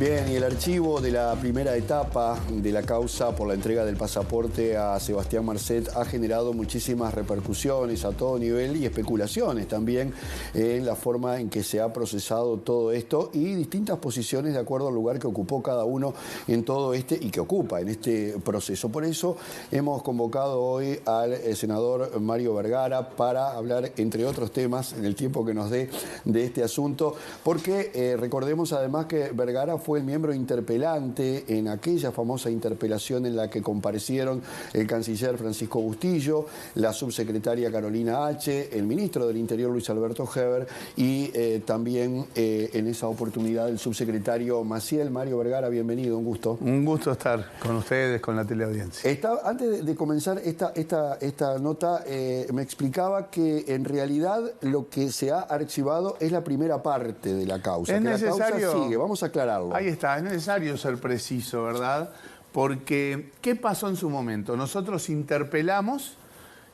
Bien, y el archivo de la primera etapa de la causa por la entrega del pasaporte a Sebastián Marcet ha generado muchísimas repercusiones a todo nivel y especulaciones también en la forma en que se ha procesado todo esto y distintas posiciones de acuerdo al lugar que ocupó cada uno en todo este y que ocupa en este proceso. Por eso hemos convocado hoy al senador Mario Vergara para hablar, entre otros temas, en el tiempo que nos dé de este asunto, porque recordemos además que Vergara fue el miembro interpelante en aquella famosa interpelación en la que comparecieron el canciller Francisco Bustillo, la subsecretaria Carolina H., el ministro del Interior Luis Alberto Heber y también en esa oportunidad el subsecretario Maciel. Mario Vergara, bienvenido, un gusto. Un gusto estar con ustedes, con la teleaudiencia. Antes de comenzar esta nota, me explicaba que en realidad lo que se ha archivado es la primera parte de la causa. Es que necesario, la causa sigue, vamos a aclararlo. Ahí está, es necesario ser preciso, ¿verdad? Porque, ¿qué pasó en su momento? Nosotros interpelamos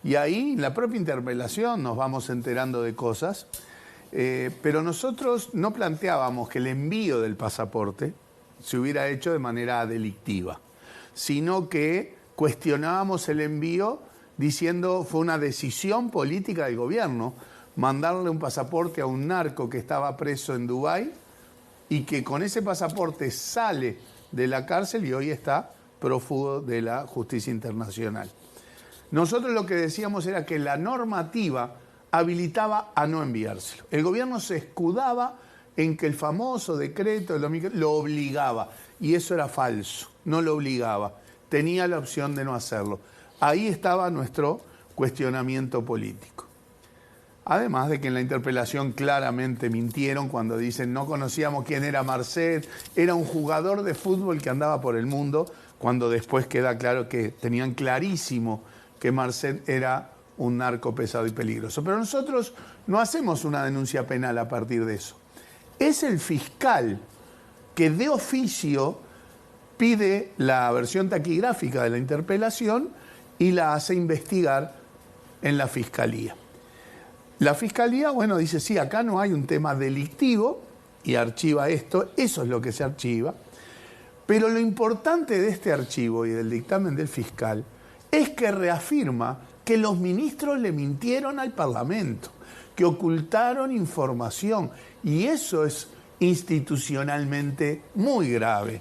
y ahí, en la propia interpelación, nos vamos enterando de cosas, pero nosotros no planteábamos que el envío del pasaporte se hubiera hecho de manera delictiva, sino que cuestionábamos el envío diciendo fue una decisión política del gobierno mandarle un pasaporte a un narco que estaba preso en Dubái y que con ese pasaporte sale de la cárcel y hoy está prófugo de la justicia internacional. Nosotros lo que decíamos era que la normativa habilitaba a no enviárselo. El gobierno se escudaba en que el famoso decreto lo obligaba, y eso era falso, no lo obligaba, tenía la opción de no hacerlo. Ahí estaba nuestro cuestionamiento político. Además de que en la interpelación claramente mintieron cuando dicen no conocíamos quién era Marcet, era un jugador de fútbol que andaba por el mundo, cuando después queda claro que tenían clarísimo que Marcet era un narco pesado y peligroso. Pero nosotros no hacemos una denuncia penal a partir de eso. Es el fiscal que de oficio pide la versión taquigráfica de la interpelación y la hace investigar en la fiscalía. La fiscalía, bueno, dice, sí, acá no hay un tema delictivo y archiva esto, eso es lo que se archiva. Pero lo importante de este archivo y del dictamen del fiscal es que reafirma que los ministros le mintieron al Parlamento, que ocultaron información, y eso es institucionalmente muy grave,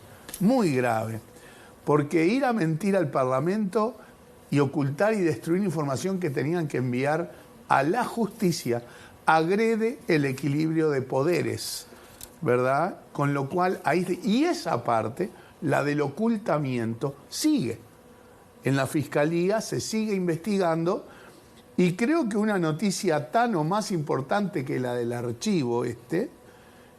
porque ir a mentir al Parlamento y ocultar y destruir información que tenían que enviar a la justicia agrede el equilibrio de poderes, ¿verdad? Con lo cual, y esa parte, la del ocultamiento, sigue. En la Fiscalía se sigue investigando y creo que una noticia tan o más importante que la del archivo es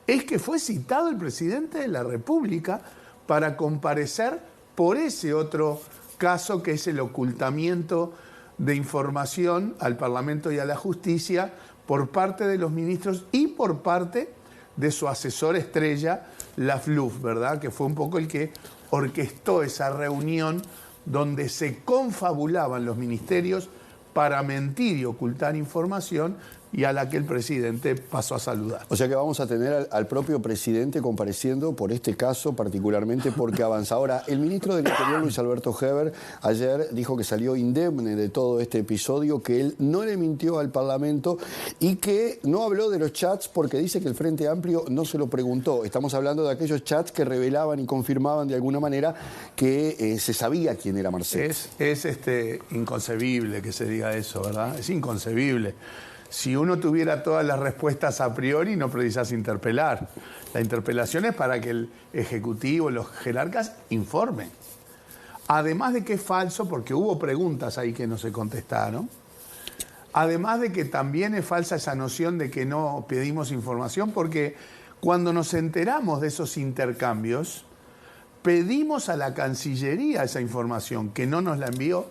que fue citado el presidente de la República para comparecer por ese otro caso que es el ocultamiento de información al Parlamento y a la justicia por parte de los ministros y por parte de su asesor estrella, Lafluf, ¿verdad? Que fue un poco el que orquestó esa reunión donde se confabulaban los ministerios para mentir y ocultar información y a la que el presidente pasó a saludar. O sea que vamos a tener al propio presidente compareciendo por este caso, particularmente porque avanza. Ahora, el ministro del Interior, Luis Alberto Heber, ayer dijo que salió indemne de todo este episodio, que él no le mintió al Parlamento y que no habló de los chats porque dice que el Frente Amplio no se lo preguntó. Estamos hablando de aquellos chats que revelaban y confirmaban de alguna manera que se sabía quién era Marcet. Es inconcebible que se diga eso, ¿verdad? Es inconcebible. Si uno tuviera todas las respuestas a priori, no precisas interpelar. La interpelación es para que el Ejecutivo, los jerarcas, informen. Además de que es falso, porque hubo preguntas ahí que no se contestaron. Además de que también es falsa esa noción de que no pedimos información, porque cuando nos enteramos de esos intercambios, pedimos a la Cancillería esa información, que no nos la envió.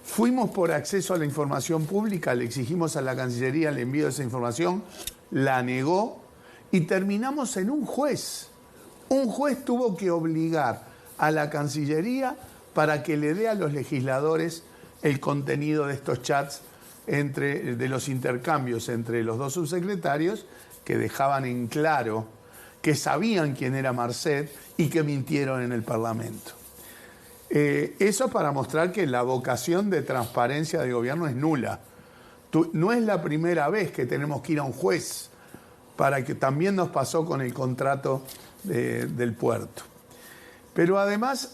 Fuimos por acceso a la información pública, le exigimos a la Cancillería el envío de esa información, la negó y terminamos en un juez. Un juez tuvo que obligar a la Cancillería para que le dé a los legisladores el contenido de estos chats de los intercambios entre los dos subsecretarios que dejaban en claro que sabían quién era Marcet y que mintieron en el Parlamento. Eso para mostrar que la vocación de transparencia del gobierno es nula. No es la primera vez que tenemos que ir a un juez, para que también nos pasó con el contrato del puerto. Pero además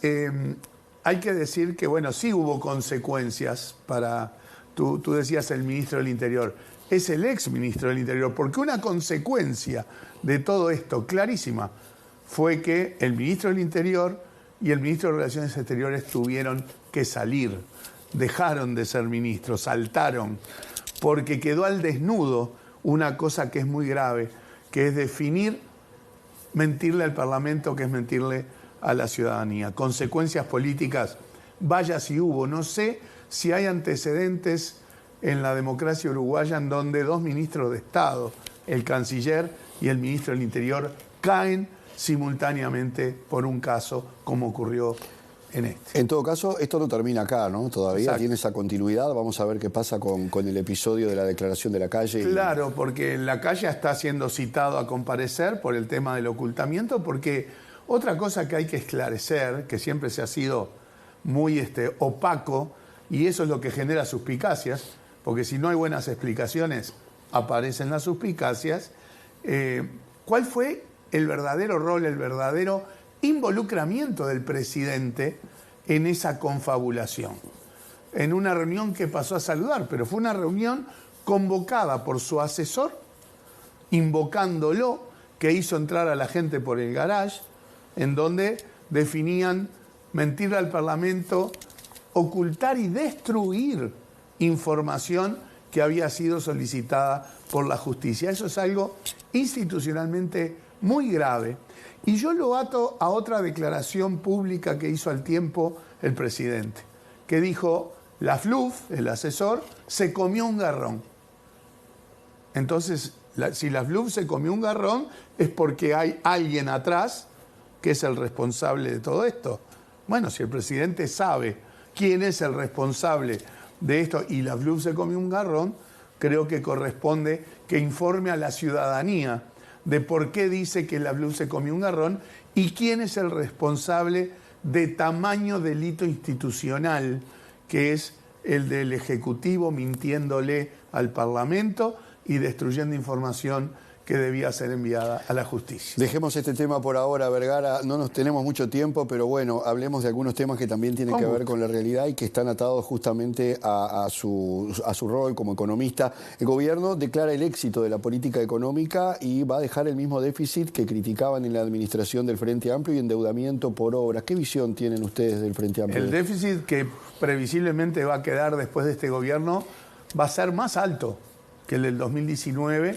hay que decir que, bueno, sí hubo consecuencias para, tú decías el ministro del Interior, es el ex ministro del Interior, porque una consecuencia de todo esto clarísima fue que el ministro del Interior y el ministro de Relaciones Exteriores tuvieron que salir, dejaron de ser ministros, saltaron, porque quedó al desnudo una cosa que es muy grave, que es definir mentirle al Parlamento, que es mentirle a la ciudadanía. Consecuencias políticas, vaya si hubo. No sé si hay antecedentes en la democracia uruguaya en donde dos ministros de Estado, el canciller y el ministro del Interior, caen simultáneamente por un caso como ocurrió en este. En todo caso, esto no termina acá, ¿no? Todavía Exacto. Tiene esa continuidad. Vamos a ver qué pasa con el episodio de la declaración de Lacalle. Claro, porque Lacalle está siendo citado a comparecer por el tema del ocultamiento, porque otra cosa que hay que esclarecer, que siempre se ha sido muy opaco, y eso es lo que genera suspicacias, porque si no hay buenas explicaciones, aparecen las suspicacias. ¿Cuál fue el verdadero rol, el verdadero involucramiento del presidente en esa confabulación? En una reunión que pasó a saludar, pero fue una reunión convocada por su asesor, invocándolo, que hizo entrar a la gente por el garage, en donde definían mentirle al Parlamento, ocultar y destruir información que había sido solicitada por la justicia. Eso es algo institucionalmente muy grave. Y yo lo ato a otra declaración pública que hizo al tiempo el presidente, que dijo, la FLUF, el asesor, se comió un garrón. Entonces, si la FLUF se comió un garrón, es porque hay alguien atrás que es el responsable de todo esto. Bueno, si el presidente sabe quién es el responsable de esto y la FLUF se comió un garrón, creo que corresponde que informe a la ciudadanía de por qué dice que la FLUF se comió un garrón y quién es el responsable de tamaño delito institucional, que es el del Ejecutivo mintiéndole al Parlamento y destruyendo información que debía ser enviada a la justicia. Dejemos este tema por ahora, Vergara. No nos tenemos mucho tiempo, pero bueno, hablemos de algunos temas que también tienen que ver con la realidad y que están atados justamente a su rol como economista. El gobierno declara el éxito de la política económica y va a dejar el mismo déficit que criticaban en la administración del Frente Amplio y endeudamiento por obras. ¿Qué visión tienen ustedes del Frente Amplio? El déficit que previsiblemente va a quedar después de este gobierno va a ser más alto que el del 2019,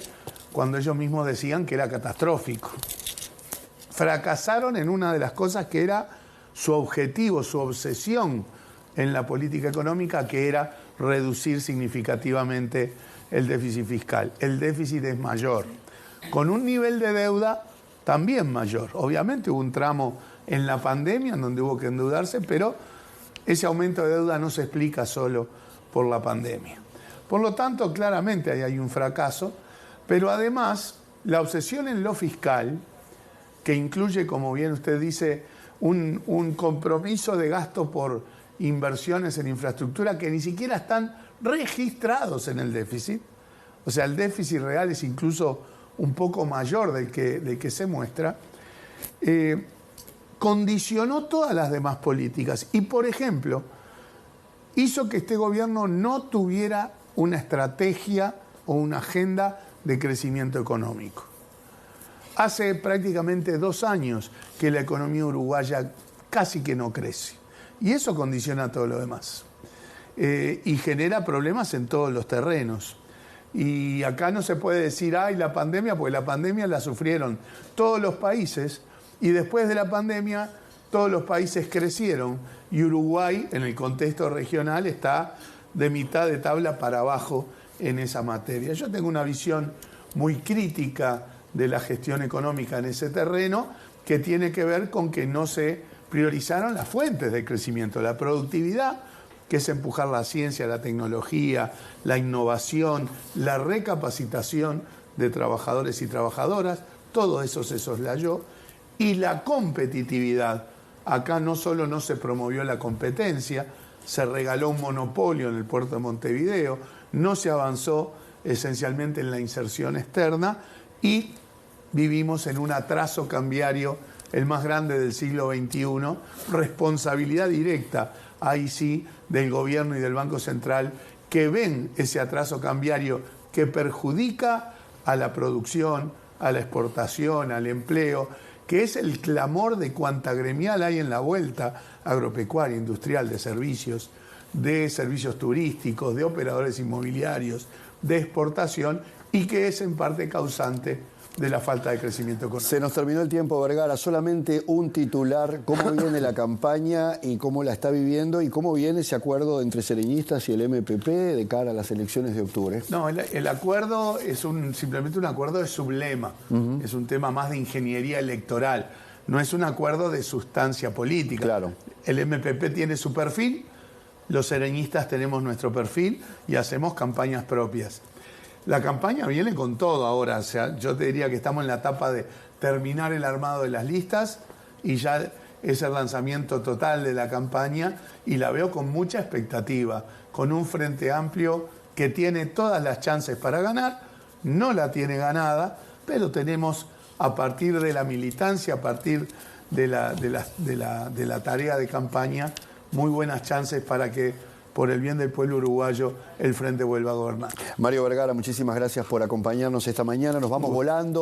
cuando ellos mismos decían que era catastrófico. Fracasaron en una de las cosas que era su objetivo, su obsesión en la política económica, que era reducir significativamente el déficit fiscal. El déficit es mayor, con un nivel de deuda también mayor. Obviamente hubo un tramo en la pandemia en donde hubo que endeudarse, pero ese aumento de deuda no se explica solo por la pandemia. Por lo tanto, claramente ahí hay un fracaso. Pero además, la obsesión en lo fiscal, que incluye, como bien usted dice, un compromiso de gasto por inversiones en infraestructura que ni siquiera están registrados en el déficit, o sea, el déficit real es incluso un poco mayor del que se muestra, condicionó todas las demás políticas y, por ejemplo, hizo que este gobierno no tuviera una estrategia o una agenda de crecimiento económico. Hace prácticamente 2 años que la economía uruguaya casi que no crece. Y eso condiciona todo lo demás. Y genera problemas en todos los terrenos. Y acá no se puede decir, ay, la pandemia, porque la pandemia la sufrieron todos los países y después de la pandemia todos los países crecieron y Uruguay, en el contexto regional, está de mitad de tabla para abajo en esa materia. Yo tengo una visión muy crítica de la gestión económica en ese terreno, que tiene que ver con que no se priorizaron las fuentes de crecimiento, la productividad, que es empujar la ciencia, la tecnología, la innovación, la recapacitación de trabajadores y trabajadoras, todo eso se soslayó. Y la competitividad, acá no solo no se promovió la competencia, se regaló un monopolio en el puerto de Montevideo, no se avanzó esencialmente en la inserción externa y vivimos en un atraso cambiario, el más grande del siglo XXI, responsabilidad directa, ahí sí, del gobierno y del Banco Central, que ven ese atraso cambiario que perjudica a la producción, a la exportación, al empleo, que es el clamor de cuanta gremial hay en la vuelta agropecuaria, industrial, de servicios turísticos, de operadores inmobiliarios, de exportación, y que es en parte causante de la falta de crecimiento económico. Se nos terminó el tiempo, Vergara. Solamente un titular. ¿Cómo viene la campaña y cómo la está viviendo? ¿Y cómo viene ese acuerdo entre sereñistas y el MPP de cara a las elecciones de octubre? No, el acuerdo es simplemente un acuerdo de sublema. Es un tema más de ingeniería electoral. No es un acuerdo de sustancia política. Claro. El MPP tiene su perfil, los sereñistas tenemos nuestro perfil y hacemos campañas propias. La campaña viene con todo ahora, o sea, yo te diría que estamos en la etapa de terminar el armado de las listas y ya es el lanzamiento total de la campaña, y la veo con mucha expectativa, con un frente amplio que tiene todas las chances para ganar, no la tiene ganada, pero tenemos, a partir de la militancia, a partir de la tarea de campaña, muy buenas chances para que, por el bien del pueblo uruguayo, el Frente vuelva a gobernar. Mario Vergara, muchísimas gracias por acompañarnos esta mañana. Nos vamos volando.